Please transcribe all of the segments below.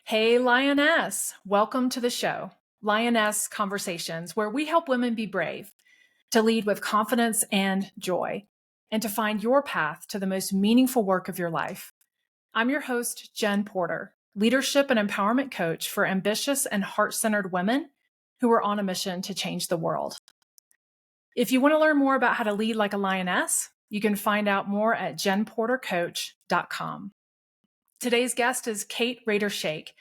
Hey, Lioness, welcome to the show, Lioness Conversations, where we help women be brave, to lead with confidence and joy, and to find your path to the most meaningful work of your life. I'm your host, Jen Porter, leadership and empowerment coach for ambitious and heart-centered women who are on a mission to change the world. If you want to learn more about how to lead like a lioness, you can find out more at jenportercoach.com. Today's guest is Kate Reder Sheikh,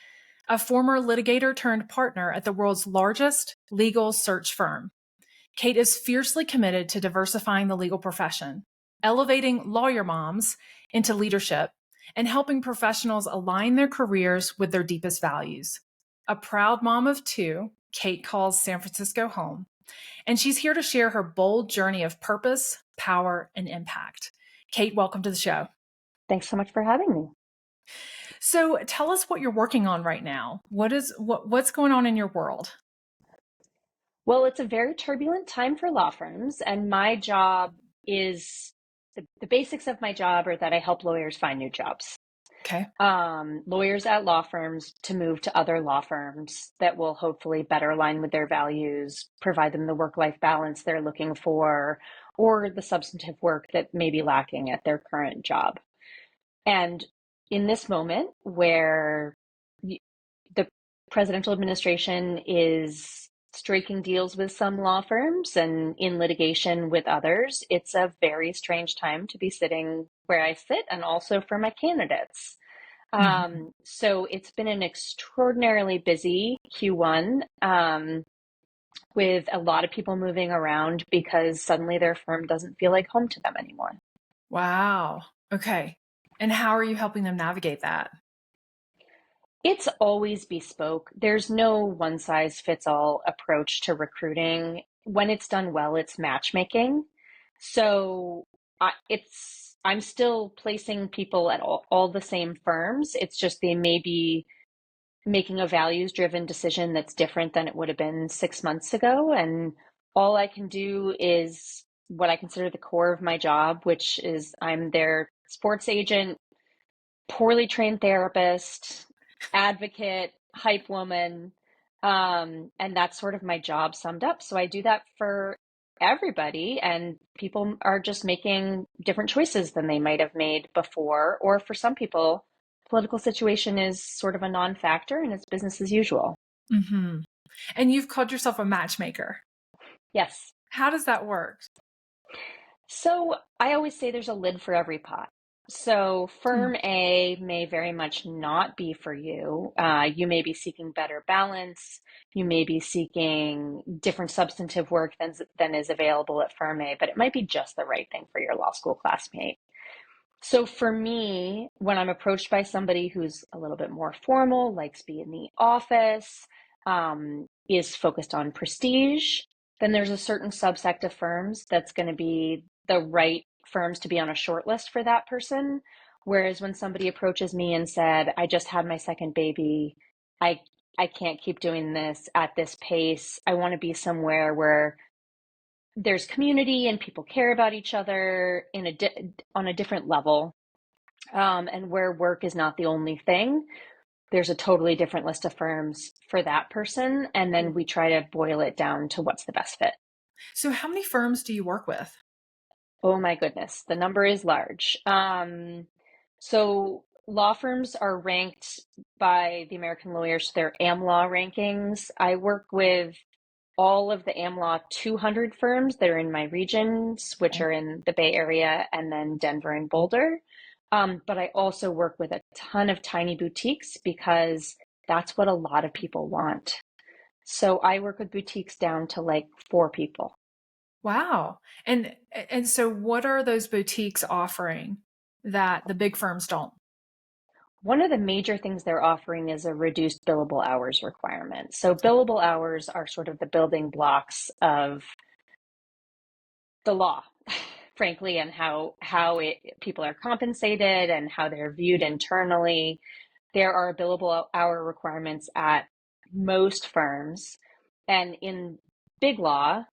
a former litigator turned partner at the world's largest legal search firm. Kate is fiercely committed to diversifying the legal profession, elevating lawyer moms into leadership, and helping professionals align their careers with their deepest values. A proud mom of two, Kate calls San Francisco home, and she's here to share her bold journey of purpose, power, and impact. Kate, welcome to the show. Thanks so much for having me. So tell us what you're working on right now. What's going on in your world? Well, it's a very turbulent time for law firms, and my job is the basics of my job are that I help lawyers find new jobs. Okay. Lawyers at law firms to move to other law firms that will hopefully better align with their values, provide them the work-life balance they're looking for, or the substantive work that may be lacking at their current job. And in this moment where the presidential administration is striking deals with some law firms and in litigation with others, it's a very strange time to be sitting where I sit and also for my candidates. So it's been an extraordinarily busy Q1 with a lot of people moving around because suddenly their firm doesn't feel like home to them anymore. Wow. Okay. And how are you helping them navigate that? It's always bespoke. There's no one size fits all approach to recruiting. When it's done well, it's matchmaking. So I'm still placing people at all the same firms. It's just they may be making a values driven decision that's different than it would have been 6 months ago. And all I can do is what I consider the core of my job, which is I'm their sports agent, poorly trained therapist, advocate, hype woman. And that's sort of my job summed up. So I do that for everybody, and people are just making different choices than they might have made before. Or for some people, political situation is sort of a non-factor and it's business as usual. Mm-hmm. And you've called yourself a matchmaker. Yes. How does that work? So I always say there's a lid for every pot. So firm A may very much not be for you. You may be seeking better balance. You may be seeking different substantive work than is available at firm A, but it might be just the right thing for your law school classmate. So for me, when I'm approached by somebody who's a little bit more formal, likes to be in the office, is focused on prestige, then there's a certain subsect of firms that's going to be the right firms to be on a short list for that person. Whereas when somebody approaches me and said, I just had my second baby, I can't keep doing this at this pace. I want to be somewhere where there's community and people care about each other on a different level, and where work is not the only thing. There's a totally different list of firms for that person, and then we try to boil it down to what's the best fit. So how many firms do you work with? Oh my goodness, the number is large. So law firms are ranked by the American Lawyers, their AmLaw rankings. I work with all of the AmLaw 200 firms that are in my regions, which are in the Bay Area and then Denver and Boulder. But I also work with a ton of tiny boutiques because that's what a lot of people want. So I work with boutiques down to like 4 people. Wow. And so what are those boutiques offering that the big firms don't? One of the major things they're offering is a reduced billable hours requirement. So billable hours are sort of the building blocks of the law, frankly, and how people are compensated and how they're viewed internally. There are billable hour requirements at most firms, and in big law,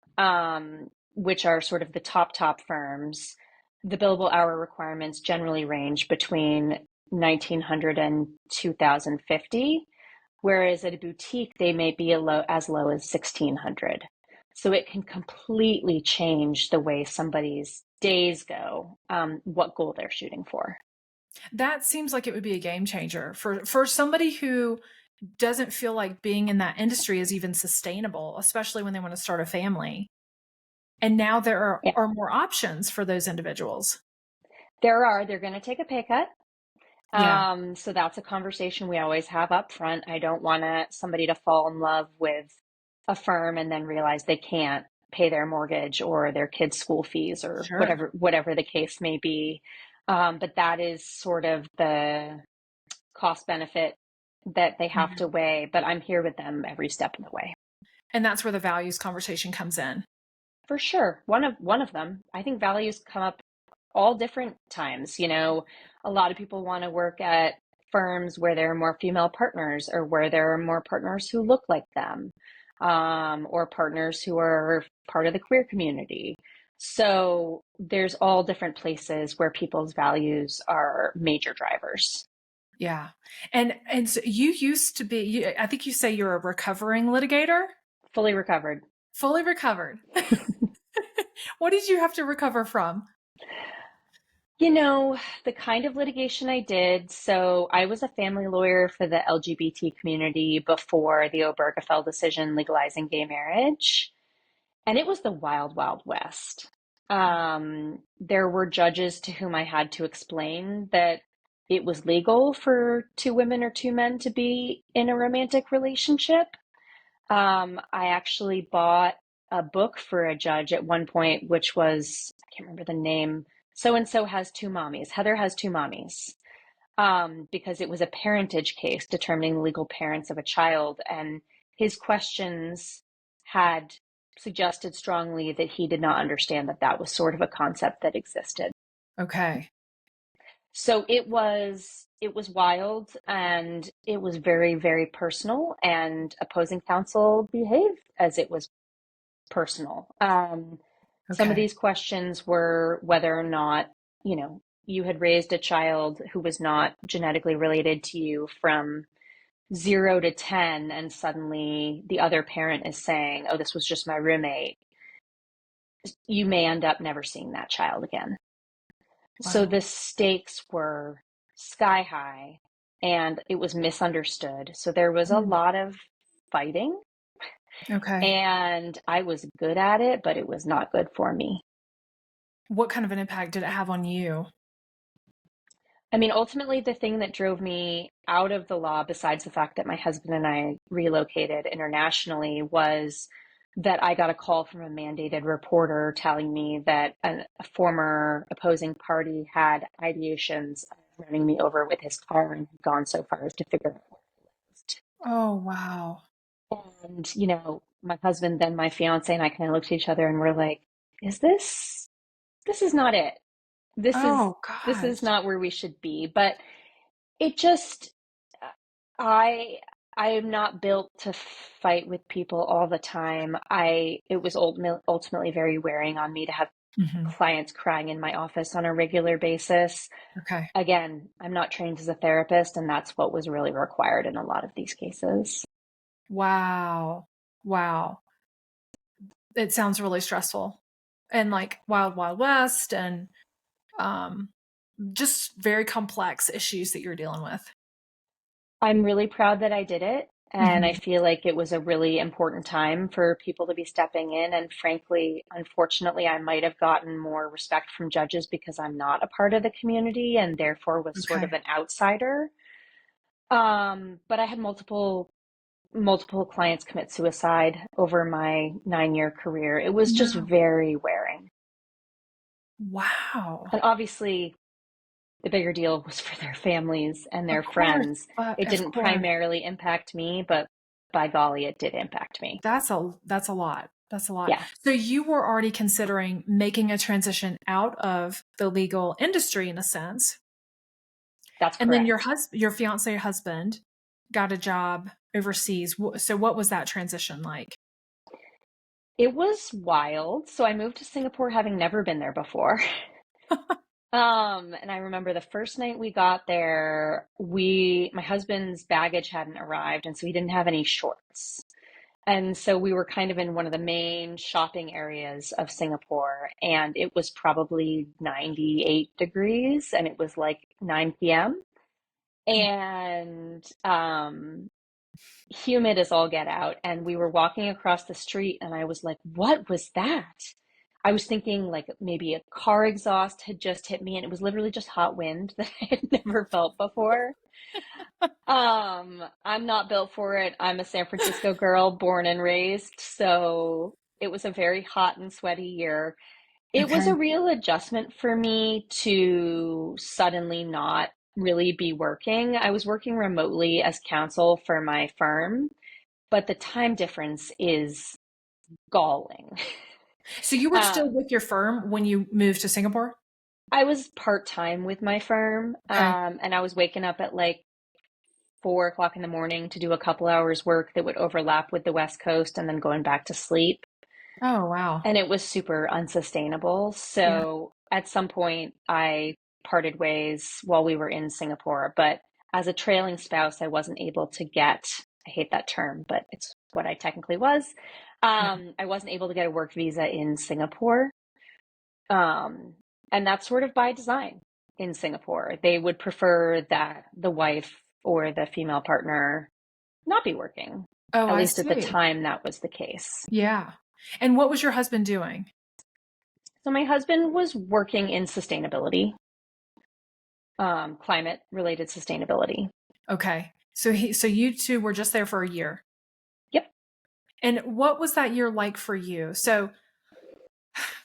which are sort of the top firms, the billable hour requirements generally range between 1900 and 2050. Whereas at a boutique, they may be as low as 1,600. So it can completely change the way somebody's days go, what goal they're shooting for. That seems like it would be a game changer for somebody who doesn't feel like being in that industry is even sustainable, especially when they want to start a family. And now there Yeah, are more options for those individuals. they're going to take a pay cut. Yeah, So that's a conversation we always have up front. I don't want somebody to fall in love with a firm and then realize they can't pay their mortgage or their kids' school fees or sure. whatever the case may be. But that is sort of the cost benefit that they have to Mhm. weigh. But I'm here with them every step of the way. And that's where the values conversation comes in. For sure. One of them. I think values come up all different times. A lot of people want to work at firms where there are more female partners or where there are more partners who look like them, or partners who are part of the queer community. So there's all different places where people's values are major drivers. Yeah. And so you used to be, I think you say you're a recovering litigator, Fully recovered. fully recovered. What did you have to recover from? The kind of litigation I did. So I was a family lawyer for the LGBT community before the Obergefell decision legalizing gay marriage. And it was the wild, wild west. There were judges to whom I had to explain that it was legal for two women or two men to be in a romantic relationship. I actually bought a book for a judge at one point, which was, I can't remember the name. So and so has two mommies. Heather has two mommies. Because it was a parentage case determining the legal parents of a child. And his questions had suggested strongly that he did not understand that that was sort of a concept that existed. Okay. So it was wild, and it was very, very personal, and opposing counsel behaved as it was personal. Some of Okay. these questions were whether or not, you had raised a child who was not genetically related to you from 0 to 10, and suddenly the other parent is saying, oh, this was just my roommate. You may end up never seeing that child again. So Wow. the stakes were sky high, and it was misunderstood. So there was a Mm. lot of fighting, Okay. and I was good at it, but it was not good for me. What kind of an impact did it have on you? I mean, ultimately, the thing that drove me out of the law, besides the fact that my husband and I relocated internationally, was that I got a call from a mandated reporter telling me that a former opposing party had ideations of running me over with his car and had gone so far as to figure out where Oh, wow. I lived. And, my husband, then my fiance, and I kind of looked at each other and we're like, is this is not it. This is Oh, this is gosh. not where we should be. But it just, I I am not built to fight with people all the time. It was ultimately very wearing on me to have Hmm. clients crying in my office on a regular basis. Okay. Again, I'm not trained as a therapist, and that's what was really required in a lot of these cases. Wow. Wow. It sounds really stressful and like wild, wild west and um, just very complex issues that you're dealing with. I'm really proud that I did it. And I Hmm. feel like it was a really important time for people to be stepping in. And frankly, unfortunately, I might have gotten more respect from judges because I'm not a part of the community and therefore was sort of Okay. an outsider. But I had multiple clients commit suicide over my 9-year career. It was just No. very wearing. Wow. And obviously, the bigger deal was for their families and Of their course. friends. But It of didn't course. primarily impact me, but by golly, it did impact me. That's a lot. That's a lot. Yeah, So you were already considering making a transition out of the legal industry in a sense. that's And then correct. your fiance husband got a job overseas. So what was that transition like? It was wild. So I moved to Singapore having never been there before. And I remember the first night we got there, my husband's baggage hadn't arrived, and so he didn't have any shorts. And so we were kind of in one of the main shopping areas of Singapore, and it was probably 98 degrees, and it was like 9 p.m. and humid as all get out. And we were walking across the street, and I was like, what was that? I was thinking like maybe a car exhaust had just hit me, and it was literally just hot wind that I had never felt before. I'm not built for it. I'm a San Francisco girl, born and raised, so it was a very hot and sweaty year. It was Okay. a real adjustment for me to suddenly not really be working. I was working remotely as counsel for my firm, but the time difference is galling. So you were still Um, with your firm when you moved to Singapore? I was part-time with my firm, Okay. and I was waking up at like 4 o'clock in the morning to do a couple hours work that would overlap with the West Coast and then going back to sleep. Oh, wow. And it was super unsustainable. Yeah. So at some point, I parted ways while we were in Singapore. But as a trailing spouse, I wasn't able to get, I hate that term, but it's what I technically was. Yeah. I wasn't able to get a work visa in Singapore. Um, and that's sort of by design in Singapore. They would prefer that the wife or the female partner not be working. Oh, At I least at the see. time, that was the case. Yeah. And what was your husband doing? So my husband was working in sustainability, climate related sustainability. Okay. So you two were just there for a year. Yep. And what was that year like for you? So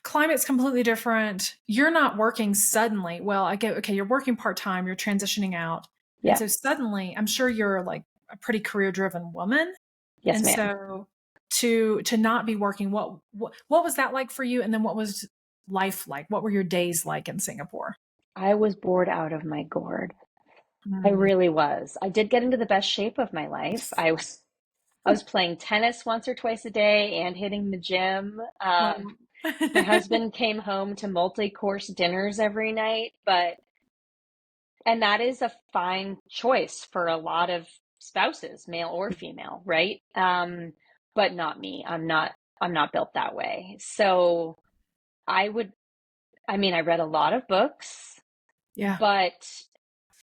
climate's completely different. You're not working suddenly. Well, I get, okay, you're working part-time, you're transitioning out. And Yeah. so suddenly, I'm sure you're like a pretty career-driven woman. Yes, And ma'am. so to not be working, what was that like for you? And then what was life like? What were your days like in Singapore? I was bored out of my gourd. I Mm. really was. I did get into the best shape of my life. I was playing tennis once or twice a day and hitting the gym. Wow. My husband came home to multi-course dinners every night, and that is a fine choice for a lot of spouses, male or female, right? But not me. I'm not built that way. So I would, I mean, I read a lot of books, Yeah. but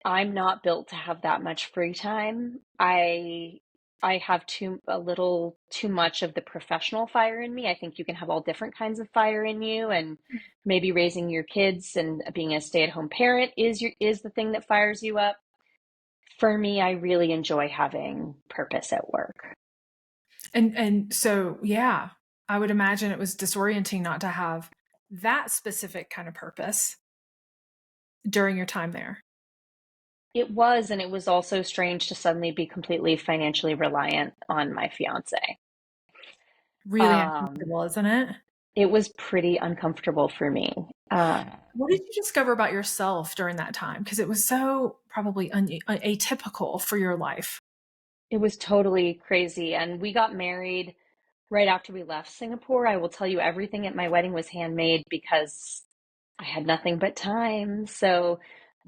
I'm not built to have that much free time. I have a little too much of the professional fire in me. I think you can have all different kinds of fire in you, and maybe raising your kids and being a stay-at-home parent is the thing that fires you up. For me, I really enjoy having purpose at work. And so yeah, I would imagine it was disorienting not to have that specific kind of purpose during your time there. It was, and it was also strange to suddenly be completely financially reliant on my fiance. Really Um, uncomfortable, isn't it? it was pretty uncomfortable for me. Uh, What did you discover about yourself during that time? Because it was so probably atypical for your life. it was totally crazy. And we got married right after we left Singapore. I will tell you, everything at my wedding was handmade because I had nothing but time. So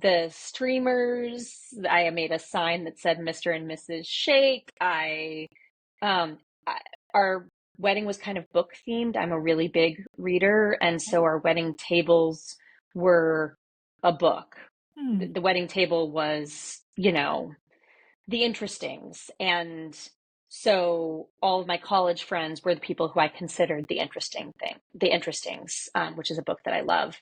the streamers, I made a sign that said Mr. and Mrs. Sheikh. Um, our wedding was kind of book themed. I'm a really big reader, and so our wedding tables were a book. Hmm. The wedding table was, the interestings. And so all of my college friends were the people who I considered the interestings, which is a book that I love.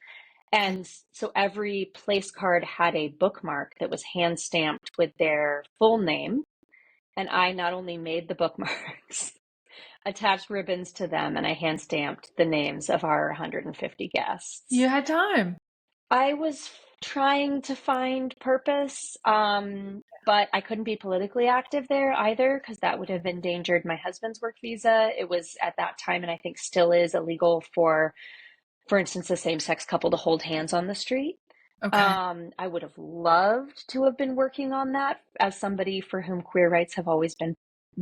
Okay. And so every place card had a bookmark that was hand stamped with their full name. And I not only made the bookmarks, attached ribbons to them, and I hand stamped the names of our 150 You guests. had time. I was trying to find purpose, but I couldn't be politically active there either because that would have endangered my husband's work visa. It was at that time, and I think still is, illegal for instance, a same-sex couple to hold hands on the street. Okay. I would have loved to have been working on that as somebody for whom queer rights have always been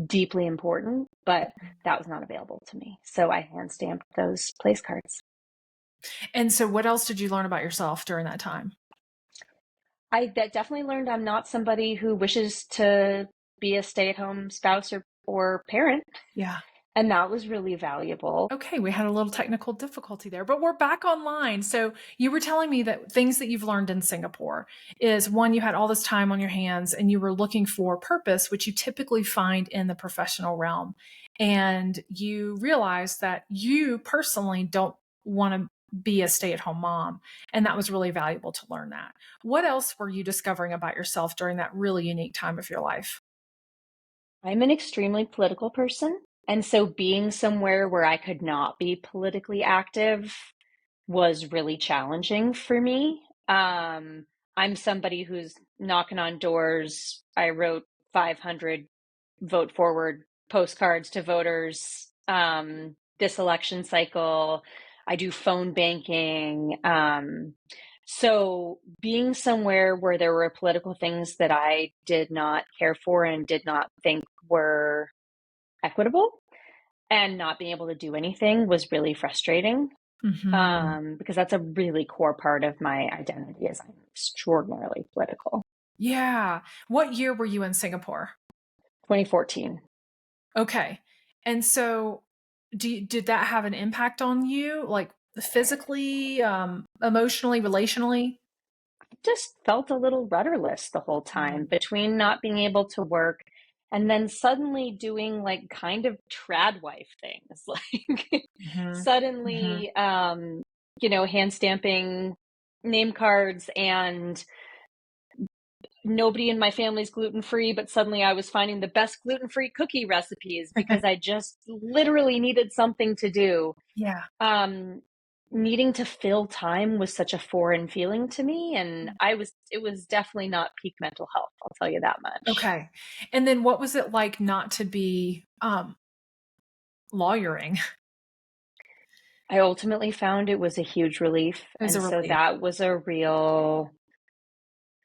deeply important, but that was not available to me. So I hand stamped those place cards. And so what else did you learn about yourself during that time? I definitely learned I'm not somebody who wishes to be a stay-at-home spouse or parent, Yeah. and that was really valuable. Okay, we had a little technical difficulty there, but we're back online. So you were telling me that things that you've learned in Singapore is one, you had all this time on your hands and you were looking for purpose, which you typically find in the professional realm. And you realized that you personally don't want to be a stay-at-home mom. And that was really valuable to learn that. What else were you discovering about yourself during that really unique time of your life? I'm an extremely political person, and so being somewhere where I could not be politically active was really challenging for me. I'm somebody who's knocking on doors. I wrote 500 vote forward postcards to voters this election cycle. I do phone banking. So being somewhere where there were political things that I did not care for and did not think were equitable and not being able to do anything was really frustrating, Hmm. because that's a really core part of my identity is I'm extraordinarily political. Yeah. What year were you in Singapore? 2014. Okay. And so did that have an impact on you, like physically, emotionally, relationally? Just felt a little rudderless the whole time Mm. between not being able to work and then suddenly doing like kind of trad wife things like Mhm. Mhm. suddenly hand stamping name cards and nobody in my family's gluten free, but suddenly I was finding the best gluten free cookie recipes because I just literally needed something to do. Yeah. Um, Needing to fill time was such a foreign feeling to me, and it was definitely not peak mental health, I'll tell you that much. Okay. And then what was it like not to be, lawyering? I ultimately found it was a huge relief, It was and a so relief. that was a real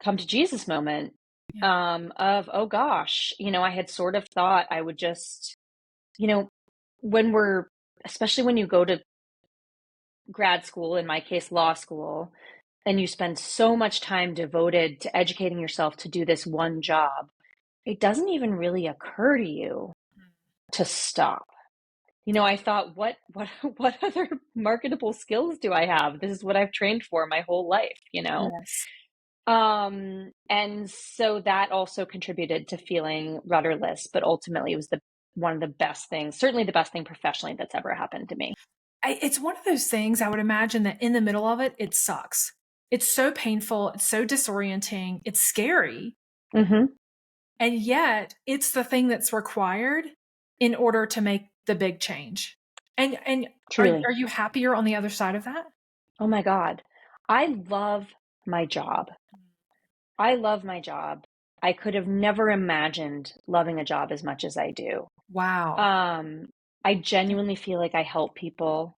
come to Jesus moment, Yeah. of, oh gosh, I had sort of thought I would just, you know, when we're especially when you go to grad school, in my case, law school, and you spend so much time devoted to educating yourself to do this one job, it doesn't even really occur to you to stop. I thought, what, what other marketable skills do I have? This is what I've trained for my whole life. Yes. And so that also contributed to feeling rudderless, but ultimately it was the one of the best things, certainly the best thing professionally that's ever happened to me. It's one of those things I would imagine that in the middle of it, it sucks. It's so painful, it's so disorienting, it's scary, Hmm. and yet it's the thing that's required in order to make the big change. And Truly. are you happier on the other side of that? Oh my God. I love my job. I love my job. I could have never imagined loving a job as much as I do. Wow. Um, I genuinely feel like I help people.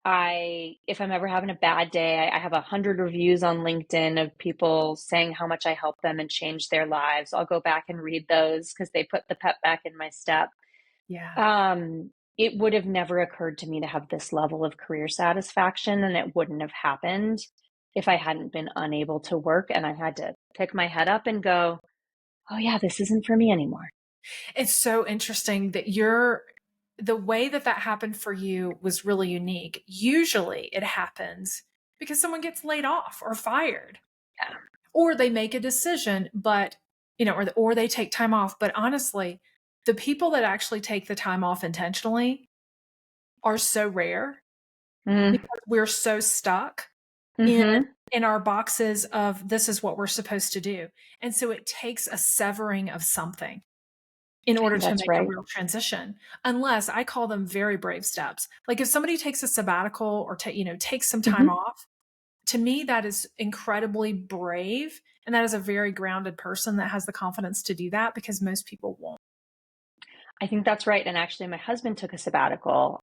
If I'm ever having a bad day, I have 100 reviews on LinkedIn of people saying how much I help them and change their lives. I'll go back and read those because they put the pep back in my step. Yeah. It would have never occurred to me to have this level of career satisfaction, and it wouldn't have happened if I hadn't been unable to work and I had to pick my head up and go, oh, yeah, this isn't for me anymore. It's so interesting that the way that that happened for you was really unique. Usually it happens because someone gets laid off or fired, Yeah. or they make a decision, but, or they take time off. But honestly, the people that actually take the time off intentionally are so rare Mm, because we're so stuck in hmm. in our boxes of this is what we're supposed to do. And so it takes a severing of something in I order think to that's make a right. real transition, unless I call them very brave steps. Like if somebody takes a sabbatical or takes some time Hmm. off, to me that is incredibly brave, and that is a very grounded person that has the confidence to do that because most people won't. I think that's right. And actually, my husband took a sabbatical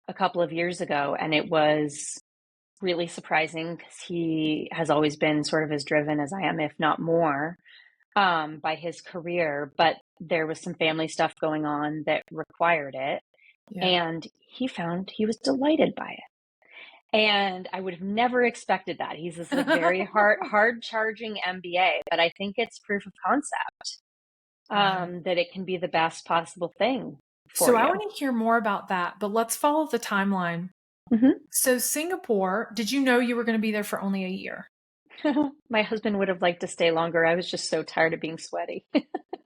a couple of years ago, and it was really surprising because he has always been sort of as driven as I am, if not more, by his career. But there was some family stuff going on that required it. Yeah. And he found he was delighted by it. And I would have never expected that. He's this like very hard charging MBA, but I think it's proof of concept Wow. that it can be the best possible thing for So I you. want to hear more about that, but let's follow the timeline. Mm-hmm. So Singapore, did you know you were going to be there for only a year? My husband would have liked to stay longer. I was just so tired of being sweaty.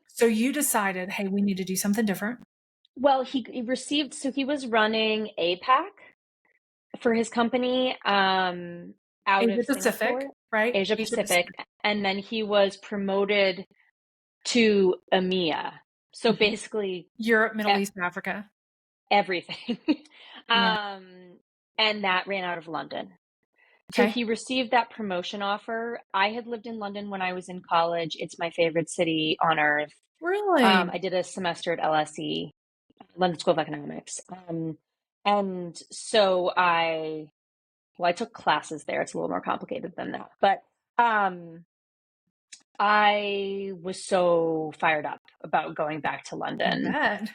So you decided, hey, we need to do something different. Well, he received, so he was running APAC for his company out Asia of Pacific, Singapore, right? Asia Asia Pacific, Pacific. and then he was promoted to EMEA. So Mhm. basically Europe, Middle East, and Africa. everything. Yeah. um, and that ran out of London. So Okay. he received that promotion offer. I had lived in London when I was in college. It's my favorite city on earth. Really? I did a semester at LSE, London School of Economics. And so I took classes there. It's a little more complicated than that. But I was so fired up about going back to I London. bet.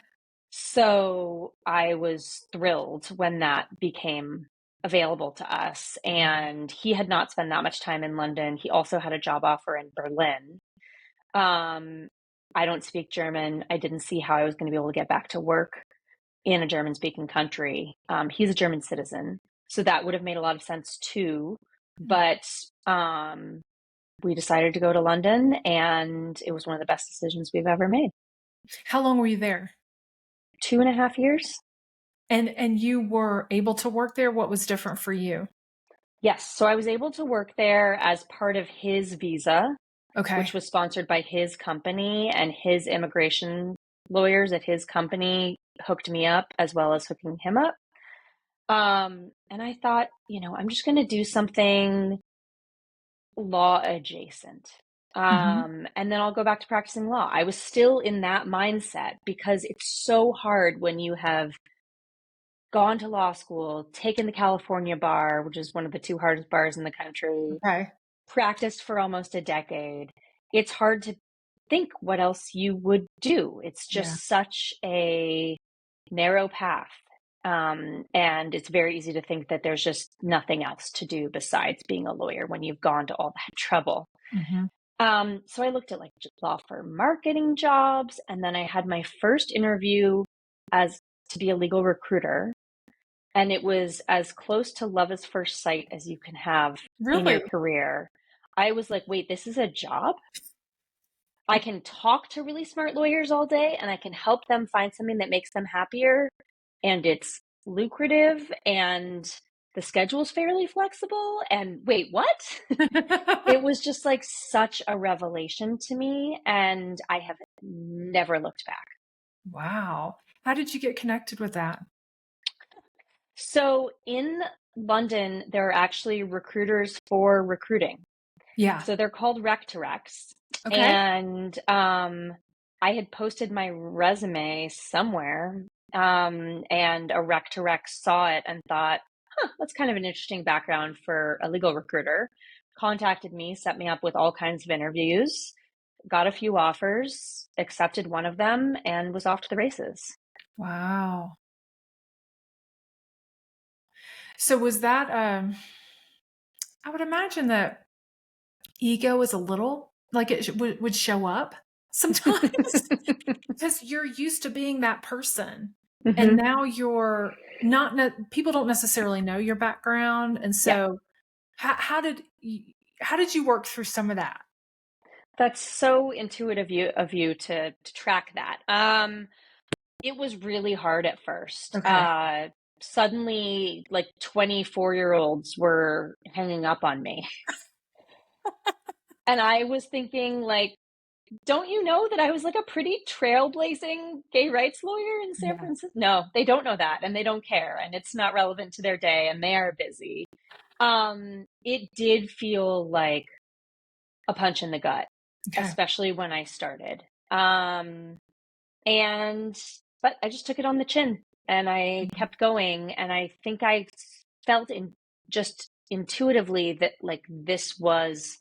So I was thrilled when that became available to us. Yeah. And he had not spent that much time in London. He also had a job offer in Berlin. Um, I don't speak German. I didn't see how I was going to be able to get back to work in a German speaking country. He's a German citizen. So that would have made a lot of sense too. But we decided to go to London, and it was one of the best decisions we've ever made. How long were you there? 2.5 years. And you were able to work there? What was different for you? Yes. So I was able to work there as part of his visa, Okay. which was sponsored by his company, and his immigration lawyers at his company hooked me up as well as hooking him up. And I thought, I'm just going to do something law adjacent. Mhm. And then I'll go back to practicing law. I was still in that mindset because it's so hard when you have gone to law school, taken the California bar, which is one of the two hardest bars in the country, Okay. practiced for almost a decade. It's hard to think what else you would do. It's Yeah. just such a narrow path. And it's very easy to think that there's just nothing else to do besides being a lawyer when you've gone to all that trouble. Mhm. So I looked at like law firm marketing jobs, and then I had my first interview as to be a legal recruiter. And it was as close to love at first sight as you can have in your Really? career. I was like, wait, this is a job? I can talk to really smart lawyers all day and I can help them find something that makes them happier. And it's lucrative and the schedule's fairly flexible. And wait, what? It was just like such a revelation to me. And I have never looked back. Wow. How did you get connected with that? So in London, there are actually recruiters for recruiting. Yeah. So they're called rec to recs. Okay. And I had posted my resume somewhere, and a rec to rec saw it and thought, that's kind of an interesting background for a legal recruiter. Contacted me, set me up with all kinds of interviews, got a few offers, accepted one of them, and was off to the races. Wow. So was that I would imagine that ego is a little like it would show up sometimes because you're used to being that person and Hmm. now you're not people don't necessarily know your background, and Yeah, so how did you work through some of that? that's so intuitive of you to track that. It was really hard at first. Okay. Suddenly, like 24-year-olds were hanging up on me. And I was thinking, like, don't you know that I was like a pretty trailblazing gay rights lawyer in San Yeah. Francisco? No, they don't know that and they don't care and it's not relevant to their day and they are busy. It did feel like a punch in the gut, Okay. especially when I started. And but I just took it on the chin and I Mhm. kept going, and I think I felt in just intuitively that like this was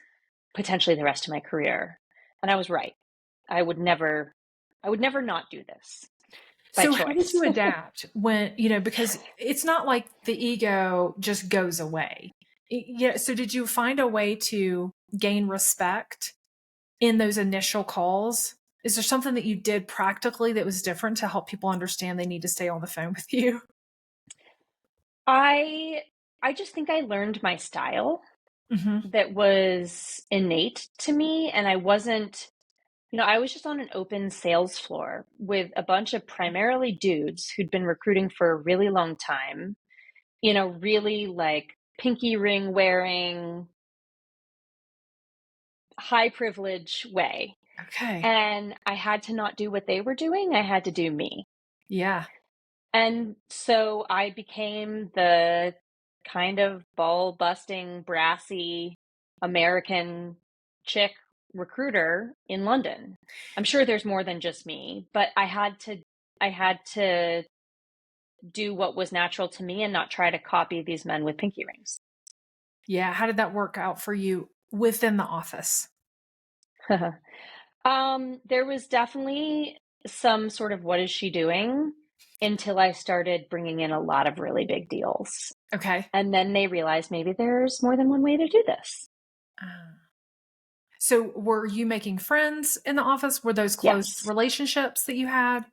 potentially the rest of my career. And I was right. I would never not do this. by So how did choice. you adapt when, because it's not like the ego just goes away. Yeah. So did you find a way to gain respect in those initial calls? Is there something that you did practically that was different to help people understand they need to stay on the phone with you? I I just think I learned my style Hmm. that was innate to me, and I wasn't, I was just on an open sales floor with a bunch of primarily dudes who'd been recruiting for a really long time, really like pinky ring wearing, high privilege way. Okay. And I had to not do what they were doing. I had to do me. Yeah. And so I became the kind of ball busting, brassy American chick recruiter in London. I'm sure there's more than just me, but I had to do what was natural to me and not try to copy these men with pinky rings. Yeah. How did that work out for you within the office? There was definitely some sort of what is she doing until I started bringing in a lot of really big deals. Okay. And then they realized maybe there's more than one way to do this. Uh, so were you making friends in the office? Were those close Yes. relationships that you had?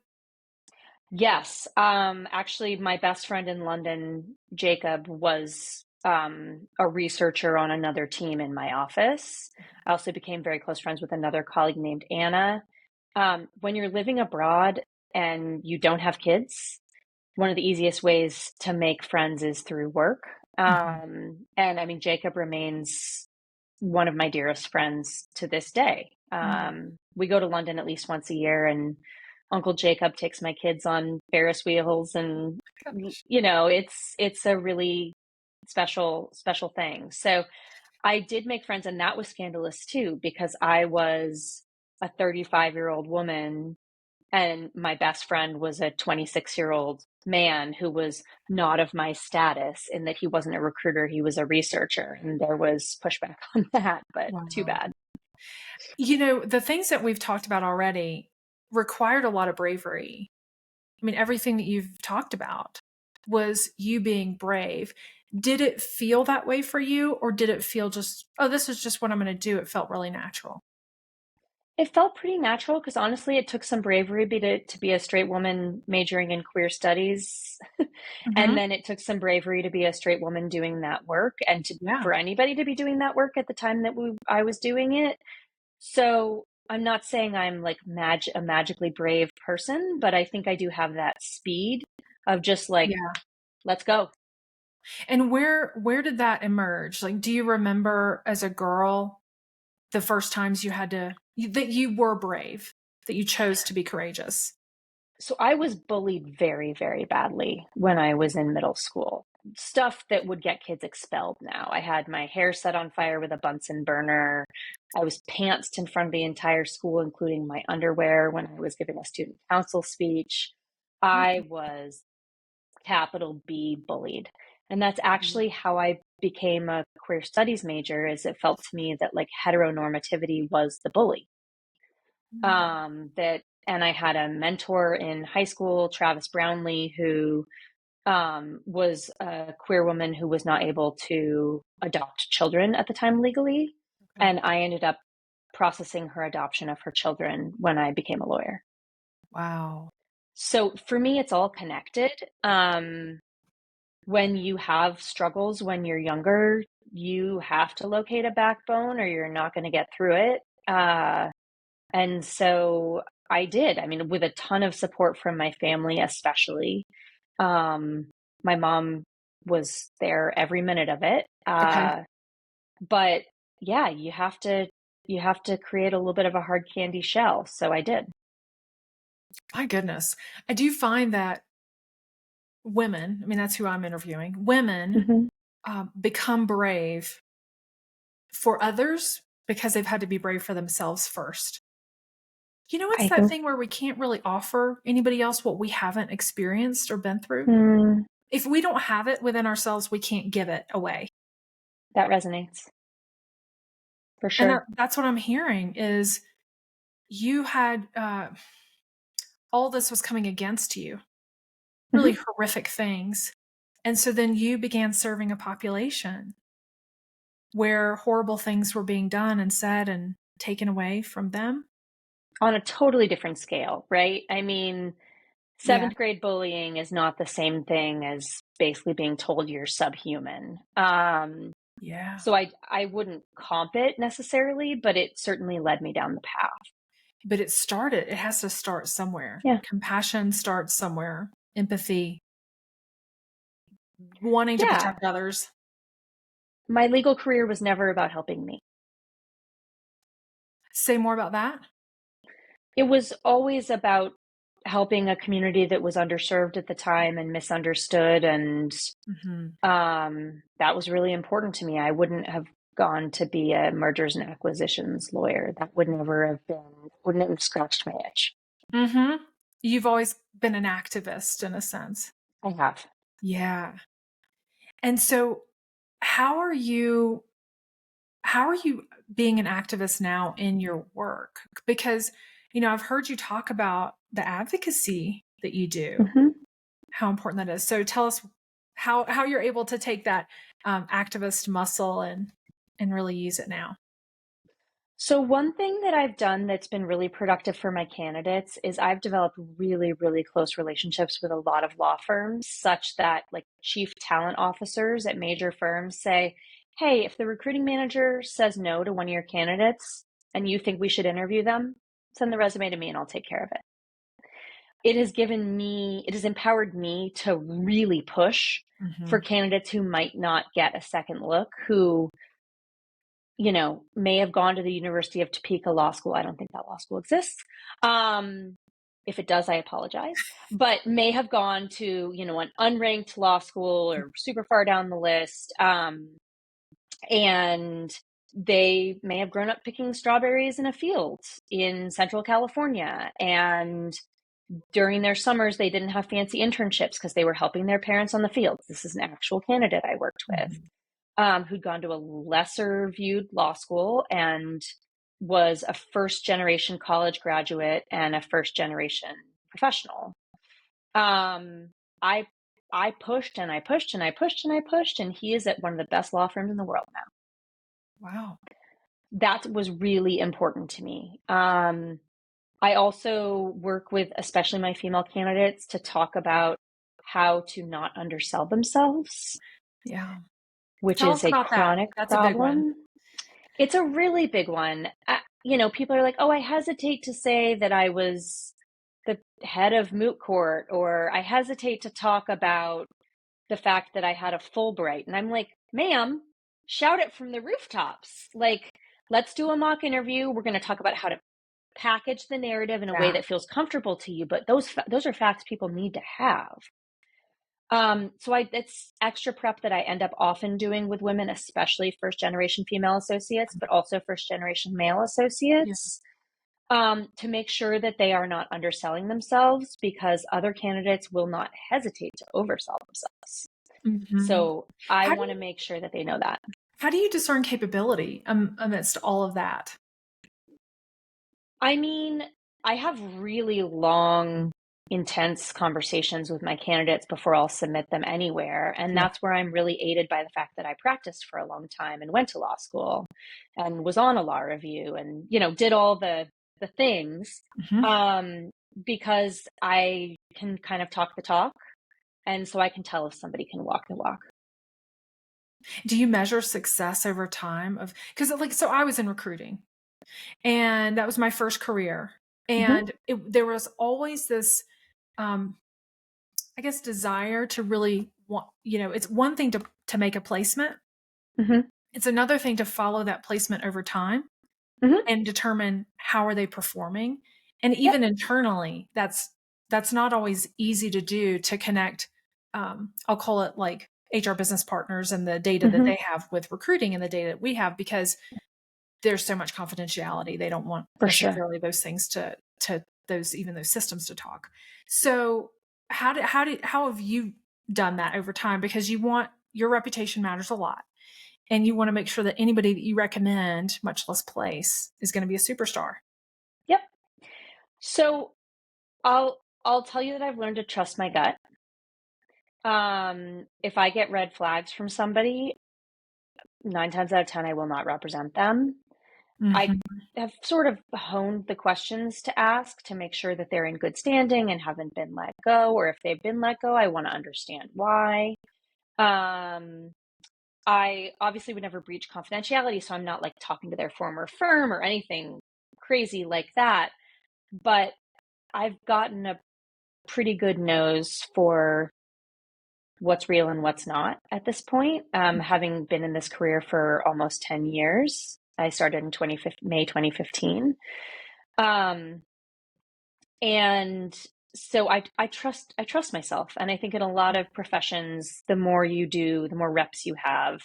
Yes. Actually, my best friend in London, Jacob, was a researcher on another team in my office. I also became very close friends with another colleague named Anna. When you're living abroad and you don't have kids, one of the easiest ways to make friends is through work. Mhm. And I mean, Jacob remains one of my dearest friends to this day. Mm. We go to London at least once a year, and Uncle Jacob takes my kids on Ferris wheels, and Gosh. it's a really special thing. So I did make friends, and that was scandalous too because I was a 35-year-old woman and my best friend was a 26-year-old man who was not of my status in that he wasn't a recruiter, he was a researcher. And there was pushback on that, but too Wow. bad. The things that we've talked about already required a lot of bravery. I mean, everything that you've talked about was you being brave. Did it feel that way for you, or did it feel just, oh, this is just what I'm going to do? It felt really natural. It felt pretty natural because honestly, it took some bravery to be a straight woman majoring in queer studies. And Hmm. then it took some bravery to be a straight woman doing that work and Yeah. for anybody to be doing that work at the time that I was doing it. So I'm not saying I'm like a magically brave person, but I think I do have that speed of just like, Yeah. let's go. And where did that emerge? Like, do you remember as a girl the first times that you were brave, that you chose to be courageous? So I was bullied very, very badly when I was in middle school. Stuff that would get kids expelled now. I had my hair set on fire with a Bunsen burner. I was pantsed in front of the entire school, including my underwear, when I was giving a student council speech. I was capital B bullied. And that's actually how I became a queer studies major, is it felt to me that like heteronormativity was the bully. That and I had a mentor in high school, Travis Brownlee, who was a queer woman who was not able to adopt children at the time legally. Okay. And I ended up processing her adoption of her children when I became a lawyer. Wow. So for me, it's all connected. When you have struggles when you're younger, you have to locate a backbone or you're not going to get through it. And so I did. I mean, with a ton of support from my family, especially. Um, my mom was there every minute of it. Okay. But yeah, you have to create a little bit of a hard candy shell. So I did. My goodness. I do find that women, I mean, that's who I'm interviewing, women Hmm. become brave for others because they've had to be brave for themselves first. It's I that think thing where we can't really offer anybody else what we haven't experienced or been through. hmm, If we don't have it within ourselves, we can't give it away. that resonates for And sure. that's what I'm hearing is you had all this was coming against you, really Mhm. horrific things. And so then you began serving a population where horrible things were being done and said and taken away from them. On a totally different scale, right? I mean, Yeah. 7th grade bullying is not the same thing as basically being told you're subhuman. Yeah. So I wouldn't comp it necessarily, but it certainly led me down the path. But it has to start somewhere. Yeah. Compassion starts somewhere. Empathy, wanting to Yeah. protect others. My legal career was never about helping me. Say more about that. It was always about helping a community that was underserved at the time and misunderstood, and Hmm. that was really important to me. I wouldn't have gone to be a mergers and acquisitions lawyer. That would never have been, wouldn't have scratched my itch. Hmm. You've always been an activist in a sense. I have. Yeah. And so how are you being an activist now in your work? Because, I've heard you talk about the advocacy that you do, Mhm. how important that is. So tell us how you're able to take that activist muscle and really use it now. So one thing that I've done that's been really productive for my candidates is I've developed really, really close relationships with a lot of law firms, such that like chief talent officers at major firms say, hey, if the recruiting manager says no to one of your candidates and you think we should interview them, send the resume to me and I'll take care of it. It has empowered me to really push for Hmm. candidates who might not get a second look, who may have gone to the University of Topeka Law School. I don't think that law school exists. If it does, I apologize. But may have gone to, an unranked law school or super far down the list. And they may have grown up picking strawberries in a field in Central California. And during their summers, they didn't have fancy internships because they were helping their parents on the fields. This is an actual candidate I worked with, Hmm. who'd gone to a lesser viewed law school and was a first generation college graduate and a first generation professional. Um, I I pushed and I pushed and I pushed and I pushed, and he is at one of the best law firms in the world now. Wow. That was really important to me. I also work with, especially my female candidates, to talk about how to not undersell themselves, Yeah. which Tell is us a about that. chronic That's a big one. problem. It's a really big one. People are like, oh, I hesitate to say that I was the head of moot court, or I hesitate to talk about the fact that I had a Fulbright. And I'm like, ma'am, shout it from the rooftops. Like, let's do a mock interview. We're going to talk about how to package the narrative in a way Yeah. that feels comfortable to you. But those are facts people need to have. It's extra prep that I end up often doing with women, especially first generation female associates, but also first generation male Yeah. associates, to make sure that they are not underselling themselves, because other candidates will not hesitate to oversell themselves. Hmm. So I How do want you to make sure that they know that. how do you discern capability amidst all of that? I mean, I have really long, intense conversations with my candidates before I'll submit them anywhere. And Yeah. that's where I'm really aided by the fact that I practiced for a long time and went to law school and was on a law review and, did all the things, Hmm. um, because I can kind of talk the talk. And so I can tell if somebody can walk the walk. Do you measure success over time of, because so I was in recruiting and that was my first career. Hmm. And there was always this, um, I guess, desire to really want, it's one thing to make a placement. Hmm. It's another thing to follow that placement over time Hmm. and determine how are they performing. And Yep. even internally, that's not always easy to do, to connect. I'll call it like HR business partners and the data that Hmm. they have with recruiting and the data that we have, because there's so much confidentiality. They don't want For sure. necessarily those things to those systems to talk. So how have you done that over time? Because your reputation matters a lot. And you want to make sure that anybody that you recommend, much less place, is going to be a superstar. Yep. So I'll tell you that I've learned to trust my gut. If I get red flags from somebody, 9 times out of 10, I will not represent them. I Mhm. have sort of honed the questions to ask to make sure that they're in good standing and haven't been let go, or if they've been let go, I want to understand why. Um, I obviously would never breach confidentiality, so I'm not like talking to their former firm or anything crazy like that. But I've gotten a pretty good nose for what's real and what's not at this point. Having been in this career for almost 10 years, I started in May 2015. Um, and so I trust myself. And I think in a lot of professions, the more you do, the more reps you have,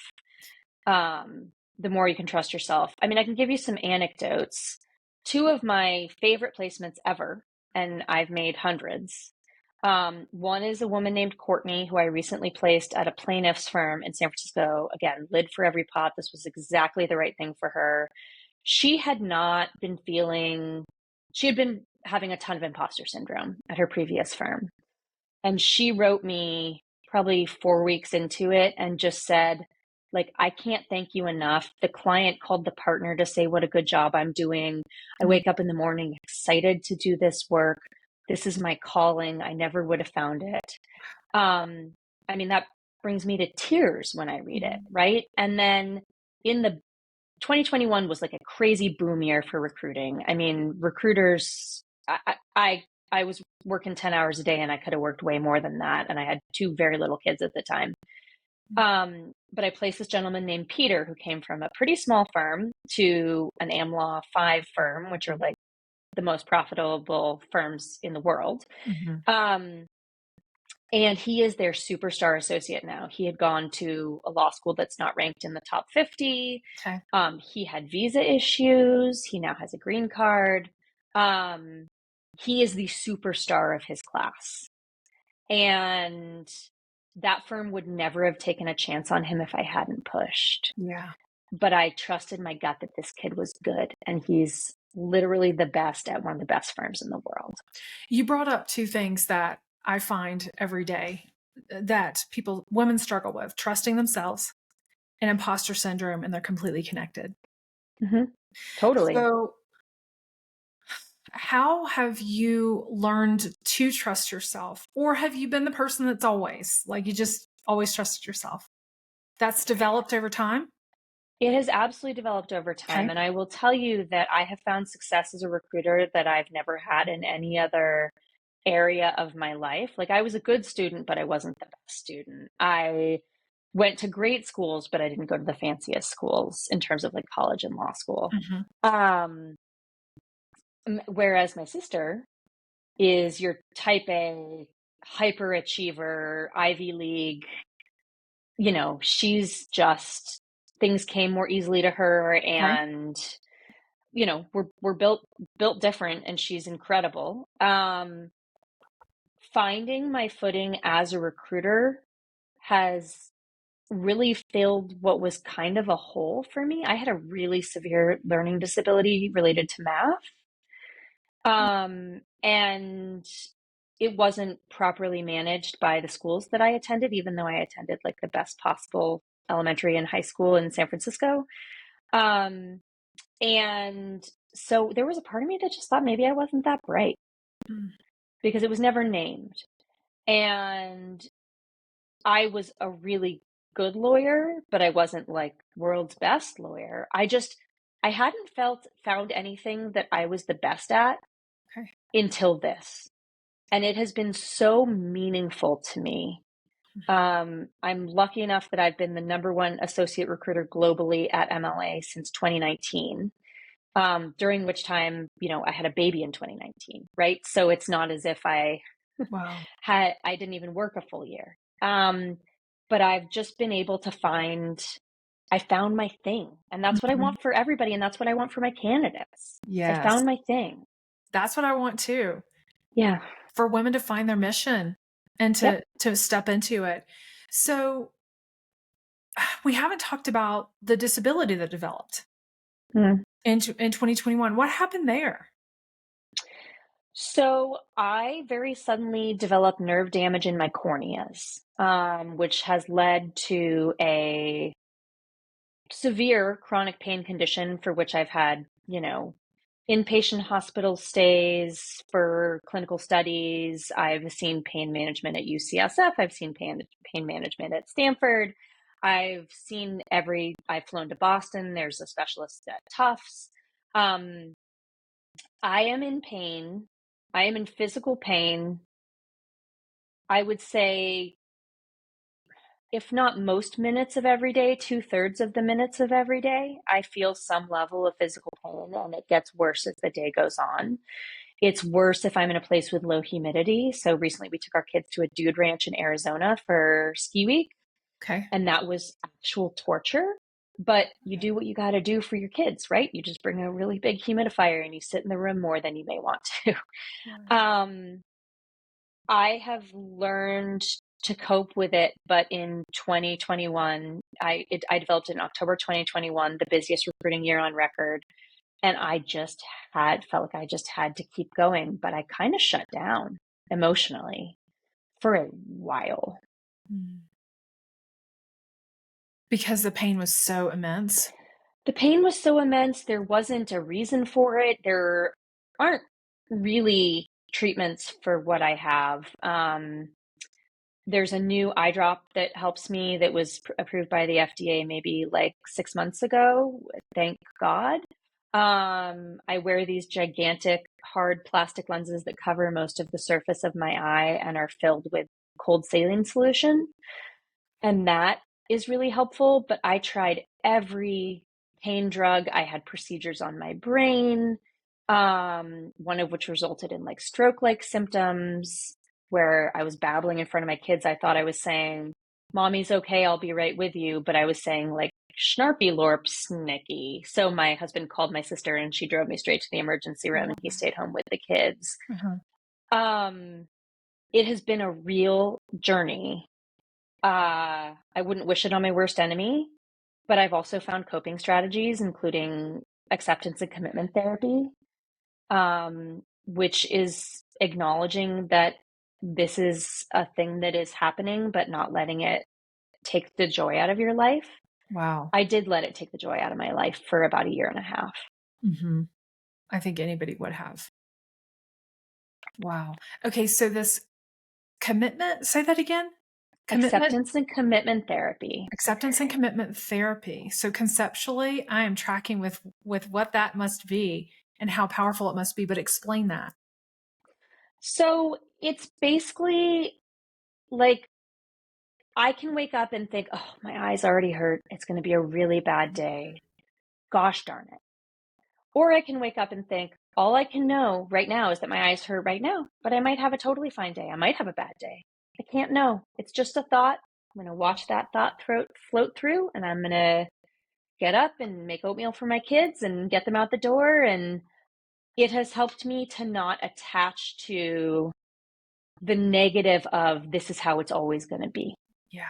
the more you can trust yourself. I mean, I can give you some anecdotes. Two of my favorite placements ever, and I've made hundreds. One is a woman named Courtney, who I recently placed at a plaintiff's firm in San Francisco. Again, lid for every pot. This was exactly the right thing for her. She had not been feeling, she had been having a ton of imposter syndrome at her previous firm. And she wrote me probably 4 weeks into it and just said, like, I can't thank you enough. The client called the partner to say what a good job I'm doing. I wake up in the morning excited to do this work. This is my calling. I never would have found it. I mean, that brings me to tears when I read it, right? And then in the 2021 was like a crazy boom year for recruiting. I mean, recruiters, I was working 10 hours a day and I could have worked way more than that. And I had two very little kids at the time. But I placed this gentleman named Peter, who came from a pretty small firm to an AmLaw 5 firm, which are like the most profitable firms in the world. Mhm. And he is their superstar associate now. He had gone to a law school that's not ranked in the top 50. Okay. He had visa issues. He now has a green card. He is the superstar of his class. And that firm would never have taken a chance on him if I hadn't pushed. Yeah. But I trusted my gut that this kid was good. And he's literally the best at one of the best firms in the world. You brought up two things that I find every day that women struggle with: trusting themselves and imposter syndrome, and they're completely connected. Mm-hmm. Totally. So, how have you learned to trust yourself? Or have you been the person that's always like you just always trusted yourself? That's developed over time? It has absolutely developed over time. Okay. And I will tell you that I have found success as a recruiter that I've never had in any other area of my life. Like, I was a good student, but I wasn't the best student. I went to great schools, but I didn't go to the fanciest schools in terms of like college and law school. Mhm. Um, Whereas my sister is your type A hyperachiever, Ivy League, she's just, things came more easily to her, Okay. and we're built different, and she's incredible. Finding my footing as a recruiter has really filled what was kind of a hole for me. I had a really severe learning disability related to math. And it wasn't properly managed by the schools that I attended, even though I attended like the best possible elementary and high school in San Francisco. Um, and so there was a part of me that just thought maybe I wasn't that bright Mm. because it was never named. And I was a really good lawyer, but I wasn't like world's best lawyer. I hadn't found anything that I was the best at Okay. until this. And it has been so meaningful to me. I'm lucky enough that I've been the #1 associate recruiter globally at MLA since 2019, during which time, I had a baby in 2019, right? So it's not as if Wow. I didn't even work a full year. But I've just been able to I found my thing. And that's what I Mhm. want for everybody. And that's what I want for my candidates. I Yes. found my thing. That's what I want too. Yeah. For women to find their mission and Yep. to step into it. So, we haven't talked about the disability that developed Mm. in 2021. What happened there? So I very suddenly developed nerve damage in my corneas, which has led to a severe chronic pain condition for which I've had, inpatient hospital stays for clinical studies. I've seen pain management at UCSF. I've seen pain management at Stanford. I've flown to Boston. There's a specialist at Tufts. Um, I am in pain. I am in physical pain. I would say, if not most minutes of every day, 2/3 of the minutes of every day, I feel some level of physical pain, and it gets worse as the day goes on. It's worse if I'm in a place with low humidity. So recently we took our kids to a dude ranch in Arizona for ski week, Okay. and that was actual torture. But you do what you got to do for your kids, right? You just bring a really big humidifier and you sit in the room more than you may want to. Right. Um, I have learned to cope with it, but in 2021, I developed in October 2021, the busiest recruiting year on record, and felt like I just had to keep going, but I kind of shut down emotionally for a while. Mm. Because the pain was so immense. The pain was so immense, there wasn't a reason for it. There aren't really treatments for what I have. There's a new eye drop that helps me that was approved by the FDA maybe like 6 months ago. Thank God. I wear these gigantic hard plastic lenses that cover most of the surface of my eye and are filled with cold saline solution. And that is really helpful. But I tried every pain drug. I had procedures on my brain, one of which resulted in like stroke-like symptoms where I was babbling in front of my kids. I thought I was saying, "Mommy's okay, I'll be right with you." But I was saying like, "Snarpy lorp snicky." So my husband called my sister and she drove me straight to the emergency room and he stayed home with the kids. Uh-huh. Um, it has been a real journey. I wouldn't wish it on my worst enemy, but I've also found coping strategies, including acceptance and commitment therapy, which is acknowledging that this is a thing that is happening, but not letting it take the joy out of your life. Wow. I did let it take the joy out of my life for about a year and a half. Mm-hmm. I think anybody would have. Wow. Okay, so this commitment, say that again? Commitment, Acceptance and commitment therapy. acceptance and commitment therapy. So conceptually, I am tracking with what that must be and how powerful it must be, but explain that. So it's basically like I can wake up and think, oh, my eyes already hurt. It's going to be a really bad day. Gosh darn it. Or I can wake up and think, all I can know right now is that my eyes hurt right now, but I might have a totally fine day. I might have a bad day. I can't know. It's just a thought. I'm going to watch that thought float through, and I'm going to get up and make oatmeal for my kids and get them out the door. And it has helped me to not attach to the negative of this is how it's always going to be. Yeah.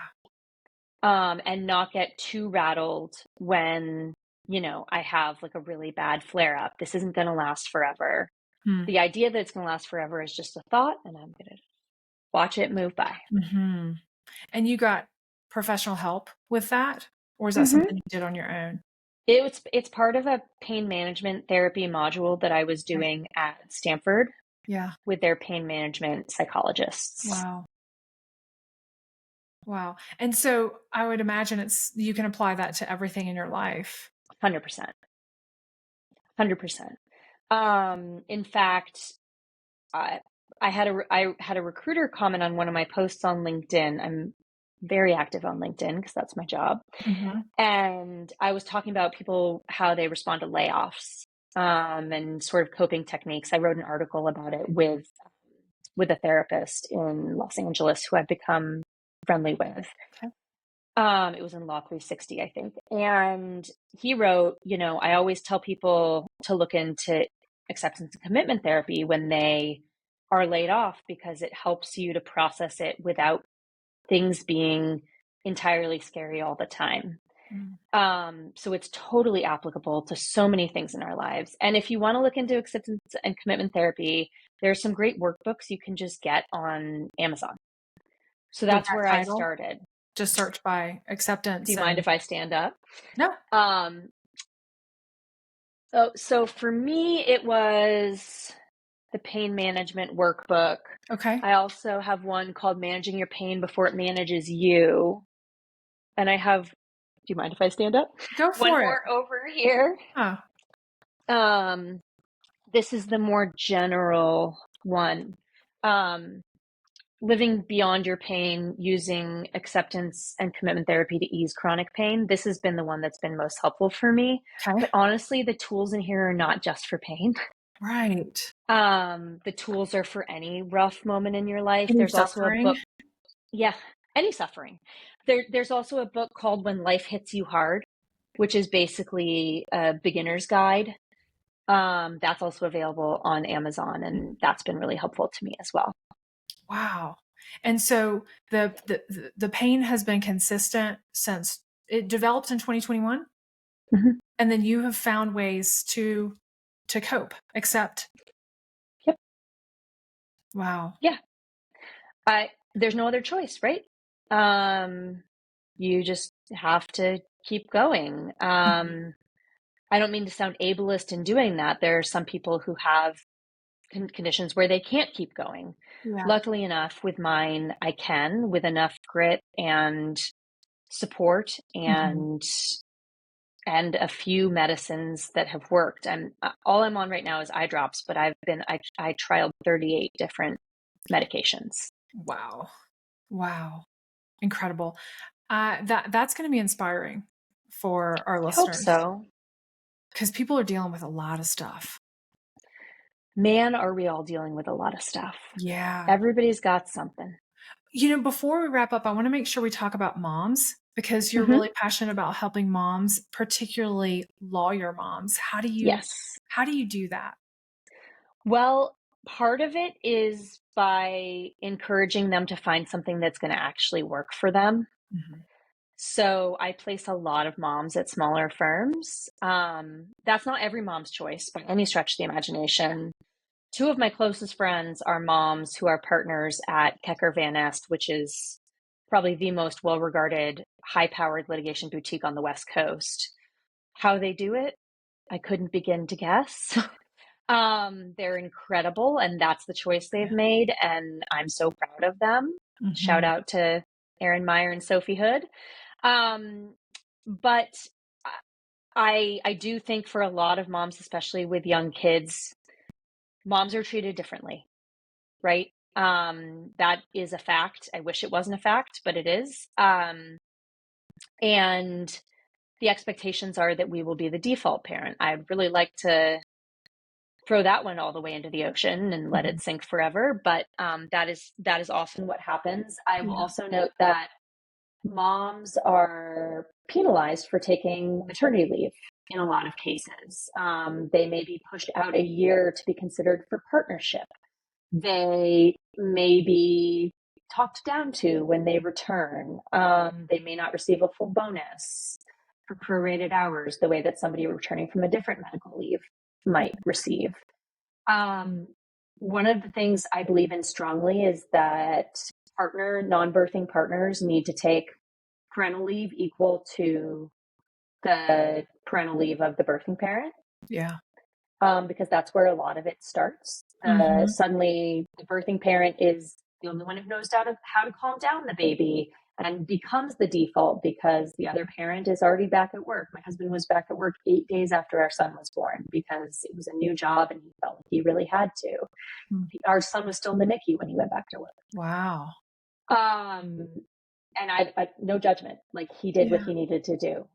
And not get too rattled when, I have like a really bad flare up. This isn't going to last forever. Hmm. The idea that it's going to last forever is just a thought, and I'm going to watch it move by. Mm-hmm. And you got professional help with that? Or is that Mm-hmm. something you did on your own? It's part of a pain management therapy module that I was Okay. doing at Stanford Yeah. with their pain management psychologists. Wow. Wow. And so I would imagine you can apply that to everything in your life. 100%. 100%. In fact, I I had a recruiter comment on one of my posts on LinkedIn. I'm very active on LinkedIn because that's my job. Mm-hmm. And I was talking about people, how they respond to layoffs, and sort of coping techniques. I wrote an article about it with a therapist in Los Angeles who I've become friendly with. Okay. It was in Law 360, I think. And he wrote, I always tell people to look into acceptance and commitment therapy when they are laid off because it helps you to process it without things being entirely scary all the time. So it's totally applicable to so many things in our lives. And if you want to look into acceptance and commitment therapy, There's some great workbooks you can just get on Amazon. So With that's that where I title, started. just search by Do acceptance you mind and if I stand up? no. So for me, it was the pain management workbook. Okay. I also have one called Managing Your Pain Before It Manages You. And I have, do you mind if I stand up? Go One for it. more over here. Oh, This is the more general one. Living Beyond Your Pain, Using Acceptance and Commitment Therapy to Ease Chronic Pain. This has been the one that's been most helpful for me. okay. But honestly, the tools in here are not just for pain. Right. The tools are for any rough moment in your life. Any There's also a suffering. book, yeah, any suffering. There's also a book called When Life Hits You Hard, which is basically a beginner's guide. That's also available on Amazon, and that's been really helpful to me as well. Wow. And so the pain has been consistent since it developed in 2021. Mhm. And then you have found ways to cope, accept. Yep. Wow. Yeah. There's no other choice, right? You just have to keep going. I don't mean to sound ableist in doing that. There are some people who have conditions where they can't keep going. Yeah. Luckily enough, with mine, I can, with enough grit and support and a few medicines that have worked. And all I'm on right now is eye drops, but I trialed 38 different medications. Wow. Wow. Incredible. That's going to be inspiring for our I hope listeners so. because people are dealing with a lot of stuff. Man, are we all dealing with a lot of stuff. Yeah. Everybody's got something. Before we wrap up, I want to make sure we talk about moms because you're Mhm. really passionate about helping moms, particularly lawyer moms. How do you Yes. do that? Well, part of it is by encouraging them to find something that's going to actually work for them. Mm-hmm. So I place a lot of moms at smaller firms. That's not every mom's choice by any stretch of the imagination. Two of my closest friends are moms who are partners at Kecker Van Nest, which is probably the most well-regarded, high-powered litigation boutique on the West Coast. How they do it, I couldn't begin to guess. They're incredible, and that's the choice they've made, and I'm so proud of them. Mm-hmm. Shout out to Erin Meyer and Sophie Hood. But I do think for a lot of moms, especially with young kids, moms are treated differently, right? That is a fact. I wish it wasn't a fact, but it is. And the expectations are that we will be the default parent. I'd really like to throw that one all the way into the ocean and let it sink forever. But that is often what happens. I will also note that moms are penalized for taking maternity leave in a lot of cases. They may be pushed out a year to be considered for partnership. They may be talked down to when they return. They may not receive a full bonus for prorated hours the way that somebody returning from a different medical leave might receive. One of the things I believe in strongly is that non-birthing partners need to take parental leave equal to the parental leave of the birthing parent. Yeah. Because that's where a lot of it starts. Suddenly, the birthing parent is the only one who knows how to calm down the baby and becomes the default because the other parent is already back at work. My husband was back at work 8 days after our son was born because it was a new job and he felt like he really had to. Our son was still in the NICU when he went back to work. Wow. And I no judgment, like he did what he needed to do.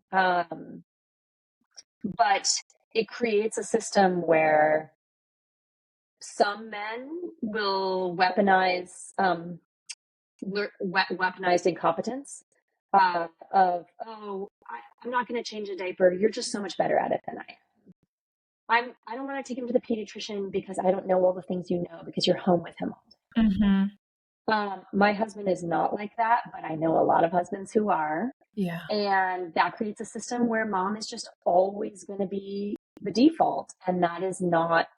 But it creates a system where some men will weaponize weaponized incompetence I'm not going to change a diaper. You're just so much better at it than I am. I don't want to take him to the pediatrician because I don't know all the things you know because you're home with him all day. My husband is not like that, but I know a lot of husbands who are. Yeah. And that creates a system where mom is just always going to be the default. And that is not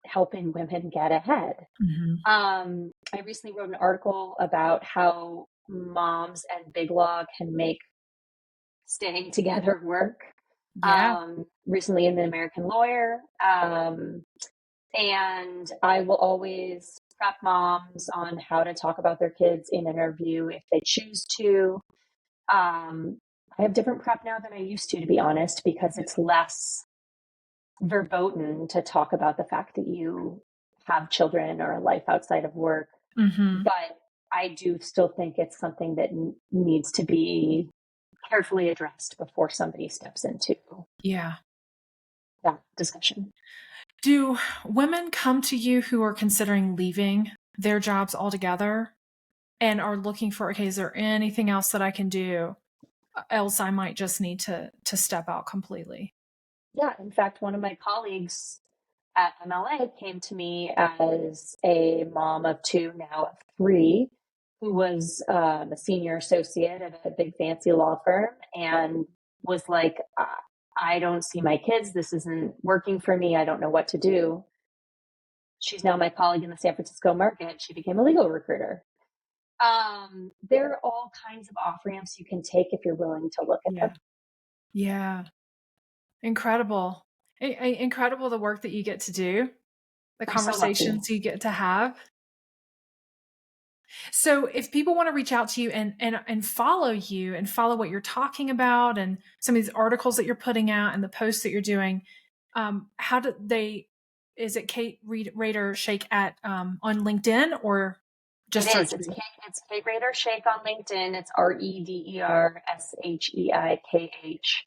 helping women get ahead. Mm-hmm. I recently wrote an article about how moms and big law can make staying together work, Yeah. recently in the American Lawyer. And I will always prep moms on how to talk about their kids in an interview if they choose to. I have different prep now than I used to be honest, because it's less verboten to talk about the fact that you have children or a life outside of work. Mm-hmm. But I do still think it's something that needs to be carefully addressed before somebody steps into Yeah. that discussion. Do women come to you who are considering leaving their jobs altogether and are looking for, okay, is there anything else that I can do? Else I might just need to step out completely. Yeah, in fact, one of my colleagues at MLA came to me as a mom of two, now of three, who was a senior associate at a big fancy law firm and was like, I don't see my kids. This isn't working for me. I don't know what to do. She's now my colleague in the San Francisco market. She became a legal recruiter. There are all kinds of off ramps you can take if you're willing to look at them. Yeah. Incredible. Incredible the work that you get to do, the I'm so lucky. conversations you get to have. So if people want to reach out to you and follow you and follow what you're talking about and some of these articles that you're putting out and the posts that you're doing, how do they, is it Kate Reder Sheikh at on LinkedIn or just It search is. It's you? Kate Reder Sheikh on LinkedIn. It's REDERSHEIKH.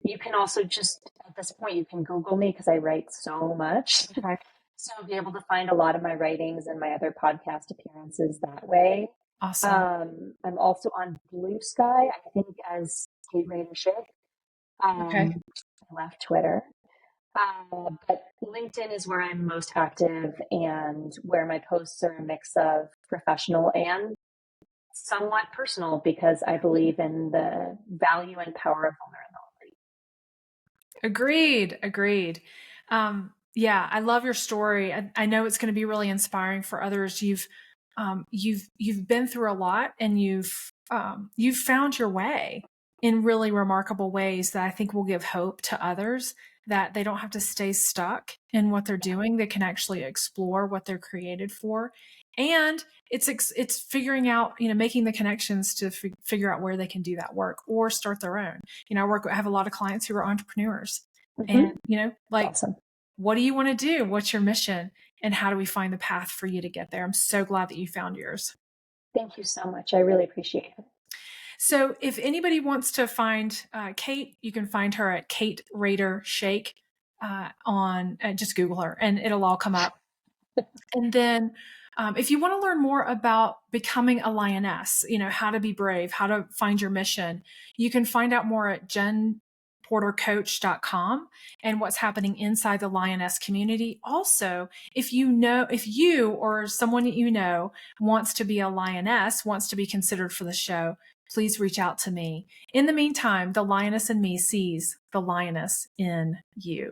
You can also just, at this point, you can Google me because I write so much. Okay. So you'll be able to find a lot of my writings and my other podcast appearances that way. Awesome. I'm also on Blue Sky, I think, as Kate Reder Sheikh. Okay. I left Twitter. But LinkedIn is where I'm most active and where my posts are a mix of professional and somewhat personal because I believe in the value and power of vulnerability. Agreed. Yeah, I love your story. I know it's going to be really inspiring for others. You've been through a lot, and you've found your way in really remarkable ways that I think will give hope to others that they don't have to stay stuck in what they're doing. They can actually explore what they're created for, and it's figuring out, making the connections to figure out where they can do that work or start their own. I have a lot of clients who are entrepreneurs, and Awesome. what do you want to do? What's your mission? And how do we find the path for you to get there? I'm so glad that you found yours. Thank you so much. I really appreciate it. So if anybody wants to find Kate, you can find her at Kate Reder Sheikh on just Google her and it'll all come up. And then if you want to learn more about becoming a lioness, how to be brave, how to find your mission, you can find out more at jenportercoach.com and what's happening inside the Lioness community. Also, if you or someone that you know wants to be a lioness, wants to be considered for the show, please reach out to me. In the meantime, the lioness in me sees the lioness in you.